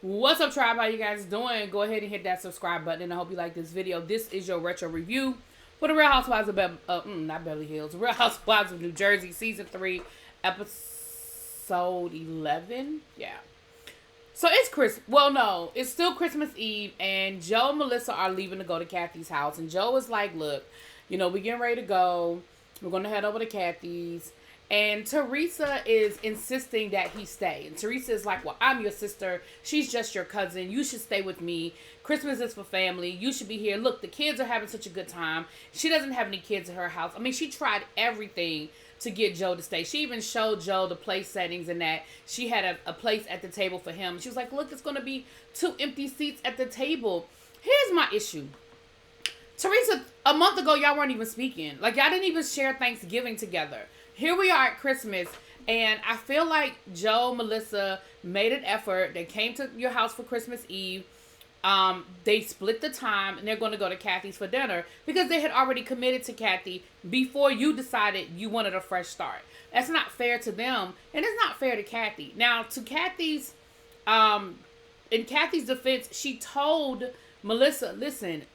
What's up, tribe? How you guys doing? Go ahead and hit that subscribe button, and I hope you like this video. This is your retro review for the Real Housewives of not Beverly Hills, Real Housewives of New Jersey, season 3, episode 11. Yeah. So it's no, it's still Christmas Eve, and Joe and Melissa are leaving to go to Kathy's house, and Joe is like, "Look, we getting ready to go. We're gonna head over to Kathy's." And Teresa is insisting that he stay. And Teresa is like, "Well, I'm your sister. She's just your cousin. You should stay with me. Christmas is for family. You should be here. Look, the kids are having such a good time. She doesn't have any kids in her house." I mean, she tried everything to get Joe to stay. She even showed Joe the place settings and that she had a place at the table for him. She was like, "Look, it's going to be 2 empty seats at the table." Here's my issue. Teresa, a month ago, y'all weren't even speaking. Like, y'all didn't even share Thanksgiving together. Here we are at Christmas, and I feel like Joe, Melissa made an effort. They came to your house for Christmas Eve. They split the time, and they're going to go to Kathy's for dinner because they had already committed to Kathy before you decided you wanted a fresh start. That's not fair to them, and it's not fair to Kathy. Now, to Kathy's, in Kathy's defense, she told Melissa, "Listen,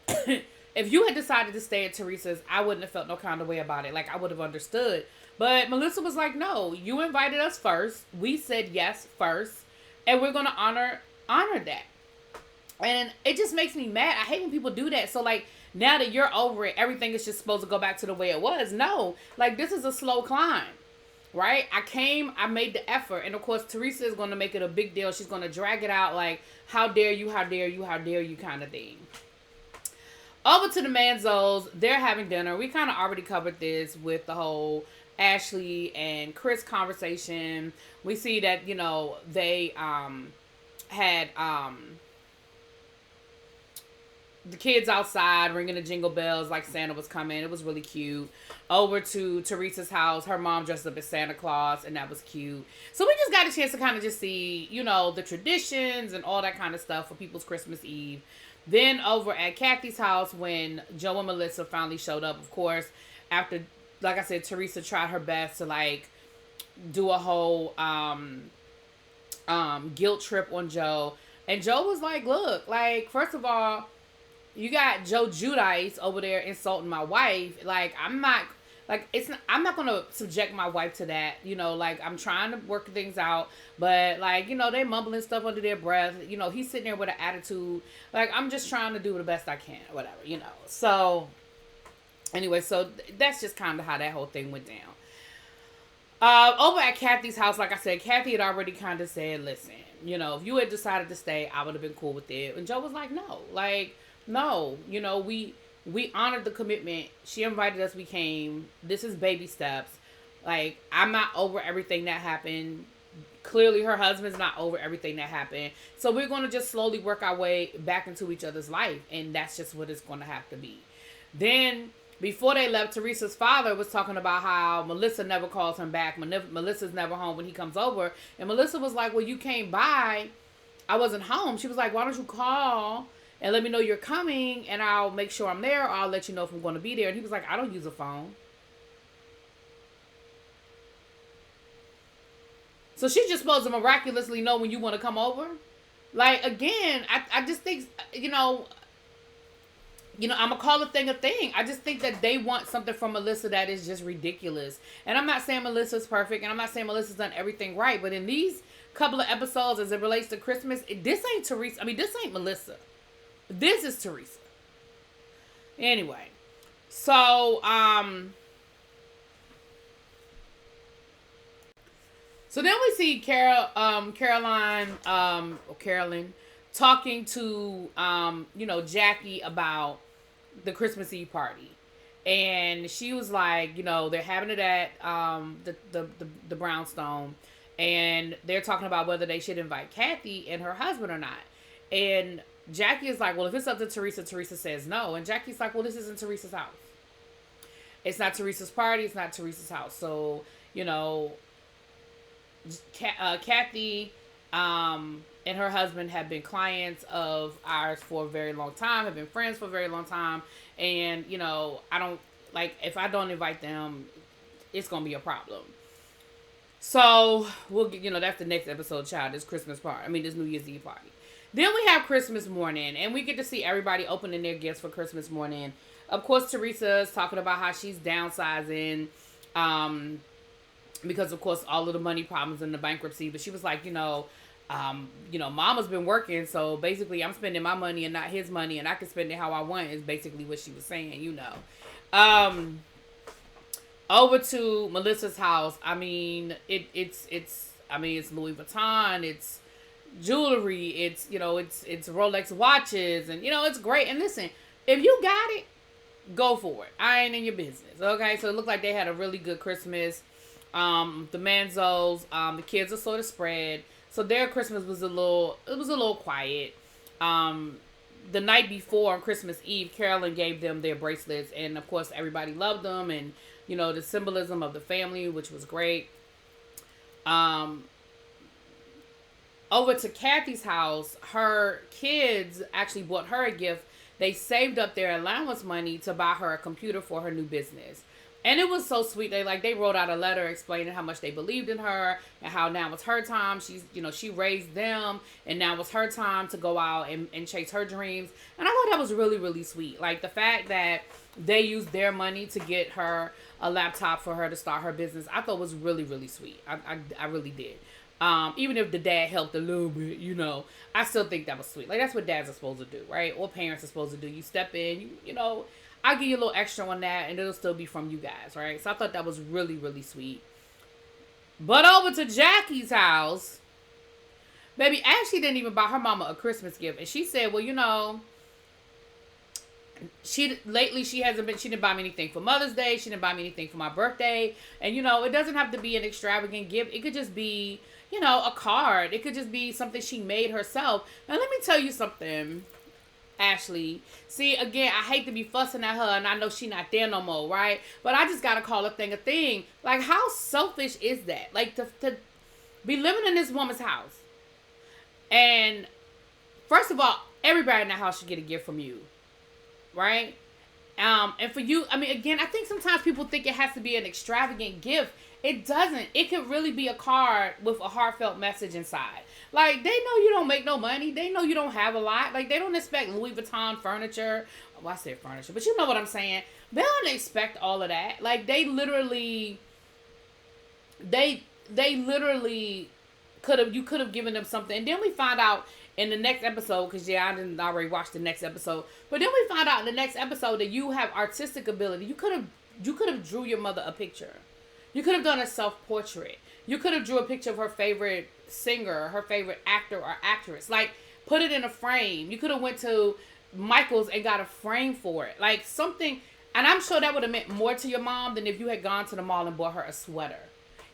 if you had decided to stay at Teresa's, I wouldn't have felt no kind of way about it. Like, I would have understood." But Melissa was like, "No, you invited us first. We said yes first, and we're going to honor that." And it just makes me mad. I hate when people do that. So, like, now that you're over it, everything is just supposed to go back to the way it was. No. Like, this is a slow climb, right? I made the effort. And, of course, Teresa is going to make it a big deal. She's going to drag it out like, "How dare you, how dare you, how dare you," kind of thing. Over to the Manzos. They're having dinner. We kind of already covered this with the whole Ashley and Chris conversation. We see that, they had the kids outside ringing the jingle bells like Santa was coming. It was really cute. Over to Teresa's house. Her mom dressed up as Santa Claus, and that was cute. So we just got a chance to kind of just see, the traditions and all that kind of stuff for people's Christmas Eve. Then over at Kathy's house, when Joe and Melissa finally showed up, of course, after, like I said, Teresa tried her best to, like, do a whole guilt trip on Joe. And Joe was like, "Look, like, first of all, you got Joe Judice over there insulting my wife. Like, I'm not going to subject my wife to that. Like, I'm trying to work things out. But, like, they mumbling stuff under their breath. He's sitting there with an attitude. Like, I'm just trying to do the best I can, whatever, So, anyway, so that's just kind of how that whole thing went down. Over at Kathy's house, like I said, Kathy had already kind of said, "Listen, if you had decided to stay, I would have been cool with it." And Joe was like, "No, like, no, we honored the commitment. She invited us, we came. This is baby steps. Like, I'm not over everything that happened. Clearly, her husband's not over everything that happened. So we're going to just slowly work our way back into each other's life. And that's just what it's going to have to be." Then, before they left, Teresa's father was talking about how Melissa never calls him back. Melissa's never home when he comes over. And Melissa was like, "Well, you came by. I wasn't home." She was like, "Why don't you call and let me know you're coming, and I'll make sure I'm there, or I'll let you know if I'm going to be there." And he was like, "I don't use a phone." So she's just supposed to miraculously know when you want to come over? Like, again, I just think, I'm going to call a thing a thing. I just think that they want something from Melissa that is just ridiculous. And I'm not saying Melissa's perfect, and I'm not saying Melissa's done everything right, but in these couple of episodes as it relates to Christmas, this ain't Teresa. I mean, this ain't Melissa. This is Teresa. Anyway, so then we see Carolyn talking to Jackie about the Christmas Eve party, and she was like, they're having it at the brownstone, and they're talking about whether they should invite Kathy and her husband or not, and Jackie is like, "Well, if it's up to Teresa," Teresa says no. And Jackie's like, "Well, this isn't Teresa's house. It's not Teresa's party. It's not Teresa's house." So, Kathy and her husband have been clients of ours for a very long time, have been friends for a very long time. And, I don't, like, if I don't invite them, it's going to be a problem. So, we'll get, that's the next episode, child, this Christmas party. This New Year's Eve party. Then we have Christmas morning, and we get to see everybody opening their gifts for Christmas morning. Of course, Teresa is talking about how she's downsizing, because of course all of the money problems and the bankruptcy. But she was like, Mama's been working, so basically I'm spending my money and not his money, and I can spend it how I want. Is basically what she was saying, Over to Melissa's house. I mean, it's Louis Vuitton. It's jewelry. It's Rolex watches, and it's great. And listen, if you got it, go for it. I ain't in your business. Okay, so it looked like they had a really good Christmas. The Manzos, the kids are sort of spread. So their Christmas was a little quiet. The night before on Christmas Eve, Carolyn gave them their bracelets, and of course everybody loved them, and the symbolism of the family, which was great. Over to Kathy's house, her kids actually bought her a gift. They saved up their allowance money to buy her a computer for her new business. And it was so sweet. They wrote out a letter explaining how much they believed in her and how now it's her time. She raised them, and now it's her time to go out and chase her dreams. And I thought that was really, really sweet. Like the fact that they used their money to get her a laptop for her to start her business, I thought was really, really sweet. I really did. Even if the dad helped a little bit, I still think that was sweet. Like that's what dads are supposed to do, right? Or parents are supposed to do. You step in, I'll give you a little extra on that, and it'll still be from you guys, right? So I thought that was really, really sweet. But over to Jackie's house, baby Ashley didn't even buy her mama a Christmas gift. And she said, well, she didn't buy me anything for Mother's Day. She didn't buy me anything for my birthday. And, it doesn't have to be an extravagant gift. It could just be, a card. It could just be something she made herself. Now, let me tell you something, Ashley. See, again, I hate to be fussing at her, and I know she not there no more, right? But I just gotta call a thing a thing. Like, how selfish is that? Like, to be living in this woman's house, and first of all, everybody in that house should get a gift from you, right? And for you, again, I think sometimes people think it has to be an extravagant gift. It doesn't. It could really be a card with a heartfelt message inside. Like, they know you don't make no money. They know you don't have a lot. Like, they don't expect Louis Vuitton furniture. Well, I said furniture, but you know what I'm saying. They don't expect all of that. Like, they literally you could have given them something. And then we find out in the next episode, because I didn't already watch the next episode, but then we find out in the next episode that you have artistic ability. You could have drew your mother a picture. You could have done a self-portrait. You could have drew a picture of her favorite singer, her favorite actor or actress. Like, put it in a frame. You could have went to Michael's and got a frame for it. Like, something. And I'm sure that would have meant more to your mom than if you had gone to the mall and bought her a sweater.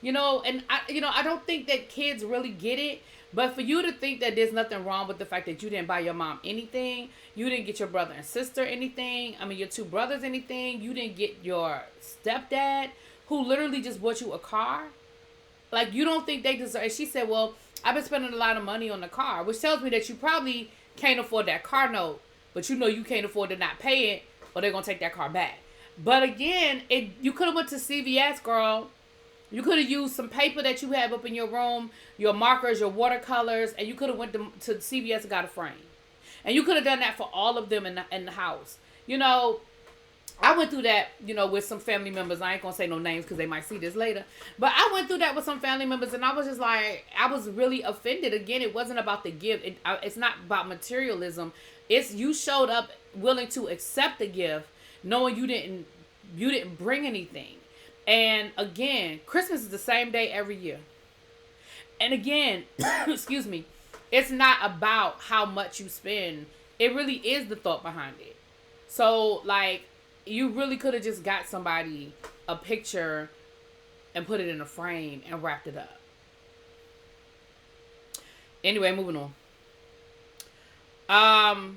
And I don't think that kids really get it. But for you to think that there's nothing wrong with the fact that you didn't buy your mom anything, you didn't get your brother and sister anything, your two brothers anything, you didn't get your stepdad, who literally just bought you a car. Like, you don't think they deserve. And she said, well, I've been spending a lot of money on the car, which tells me that you probably can't afford that car note, but you can't afford to not pay it, or they're going to take that car back. But again, you could have went to CVS, girl. You could have used some paper that you have up in your room, your markers, your watercolors, and you could have went to CVS and got a frame. And you could have done that for all of them in the house. I went through that, with some family members. I ain't going to say no names because they might see this later. But I went through that with some family members, and I was just like, I was really offended. Again, it wasn't about the gift. It's not about materialism. It's you showed up willing to accept the gift, knowing you didn't bring anything. And again, Christmas is the same day every year. And again, excuse me, it's not about how much you spend. It really is the thought behind it. So, like, you really could have just got somebody a picture and put it in a frame and wrapped it up. Anyway, moving on. I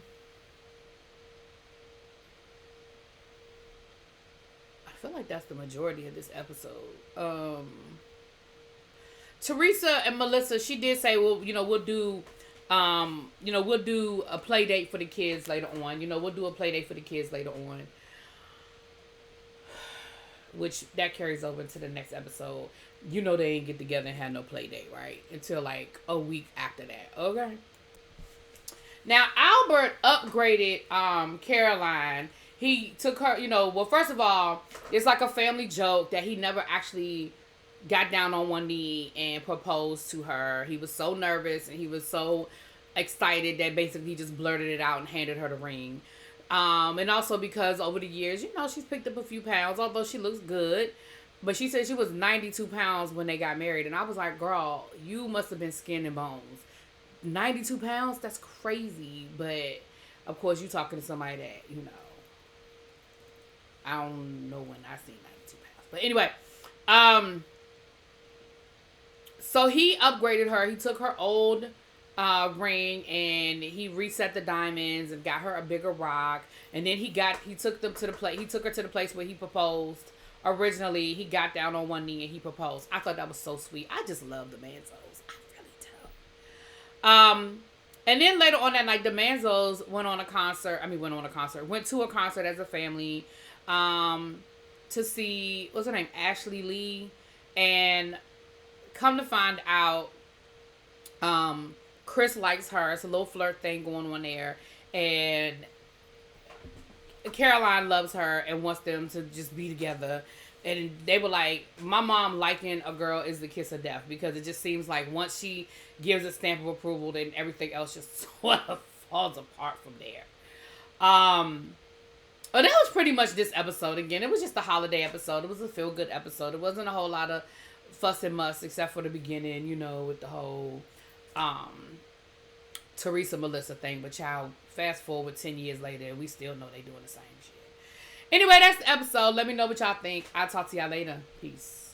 feel like that's the majority of this episode. Teresa and Melissa, she did say, well, we'll do a play date for the kids later on. We'll do a play date for the kids later on. Which that carries over to the next episode. They ain't get together and have no play date, right? Until like a week after that. Okay. Now Albert upgraded Caroline. He took her, well, first of all, it's like a family joke that he never actually got down on one knee and proposed to her. He was so nervous and he was so excited that basically he just blurted it out and handed her the ring. And also because over the years, she's picked up a few pounds, although she looks good. But she said she was 92 pounds when they got married. And I was like, girl, you must have been skin and bones. 92 pounds? That's crazy. But, of course, you talking to somebody that, I don't know when I seen 92 pounds. But anyway, so he upgraded her. He took her old ring and he reset the diamonds and got her a bigger rock. And then he took her to the place where he proposed. Originally, he got down on one knee and he proposed. I thought that was so sweet. I just love the Manzos. I really do. And then later on that night, the Manzos went to a concert as a family, to see, what's her name? Ashley Lee. And come to find out, Chris likes her. It's a little flirt thing going on there. And Caroline loves her and wants them to just be together. And they were like, my mom liking a girl is the kiss of death, because it just seems like once she gives a stamp of approval, then everything else just sort of falls apart from there. But that was pretty much this episode. Again, it was just a holiday episode. It was a feel-good episode. It wasn't a whole lot of fuss and muss except for the beginning, with the whole Teresa Melissa thing. But y'all, fast forward 10 years later and we still know they doing the same shit. Anyway, that's the episode. Let me know what y'all think. I'll talk to y'all later. Peace.